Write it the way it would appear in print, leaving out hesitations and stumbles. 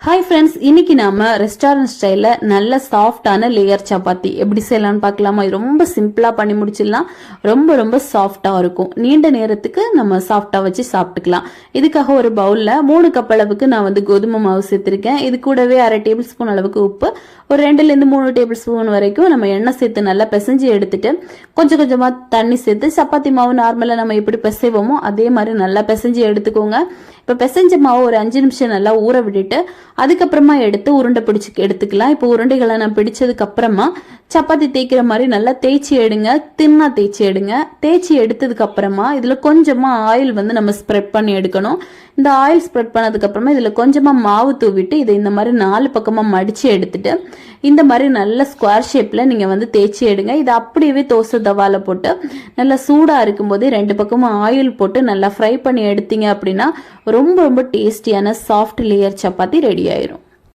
Hi friends, இன்னைக்கு நாம restaurant ஸ்டைல நல்ல சாஃப்டான லேயர் சப்பாத்தி எப்படி செய்யலாம்னு பார்க்கலாமா? ரொம்ப சிம்பிளா பண்ணி முடிச்சிடலாம். ரொம்ப ரொம்ப சாஃப்டா இருக்கும். நீண்ட நேரத்துக்கு நம்ம சாஃப்டா வச்சு சாப்பிட்டுக்கலாம். இதுக்காக ஒரு பவுல்ல 3 கப் அளவுக்கு நான் கோதுமை மாவு சேர்த்திருக்கேன். இது கூடவே 1/2 டேபிள் ஸ்பூன் அளவுக்கு உப்பு, ஒரு 2லேருந்து 3 டேபிள் ஸ்பூன் வரைக்கும் நம்ம எண்ணெய் சேர்த்து நல்லா பிசைஞ்சு எடுத்துட்டு கொஞ்சம் கொஞ்சமா தண்ணி சேர்த்து சப்பாத்தி மாவு நார்மலா நம்ம எப்படி பிசைவோமோ அதே மாதிரி நல்லா பிசைஞ்சு எடுத்துக்கோங்க. இப்ப பிசைஞ்ச மாவு ஒரு 5 நிமிஷம் நல்லா ஊற விட்டுட்டு அதுக்கப்புறமா எடுத்து உருண்டை பிடிச்சு எடுத்துக்கலாம். இப்போ உருண்டைகளை நான் பிடிச்சதுக்கு அப்புறமா சப்பாத்தி தேய்க்கிற மாதிரி நல்லா தேய்ச்சி எடுங்க. தின்னா தேய்ச்சி எடுங்க. தேய்ச்சி எடுத்ததுக்கு அப்புறமா இதுல கொஞ்சமா ஆயில் நம்ம ஸ்ப்ரெட் பண்ணி எடுக்கணும். இந்த ஆயில் ஸ்ப்ரெட் பண்ணதுக்கு அப்புறமா இதுல கொஞ்சமா மாவு தூவிட்டு இதை இந்த மாதிரி 4 பக்கமா மடிச்சு எடுத்துட்டு இந்த மாதிரி நல்ல ஸ்கொயர் ஷேப்ல நீங்க தேய்ச்சி எடுங்க. இது அப்படியே தோசை தவால போட்டு நல்லா சூடா இருக்கும் போது 2 பக்கமும் ஆயில் போட்டு நல்லா ஃப்ரை பண்ணி எடுத்தீங்க அப்படின்னா ரொம்ப ரொம்ப டேஸ்டியான சாஃப்ட் லேயர் சப்பாத்தி ரெடி ஆயிரும்.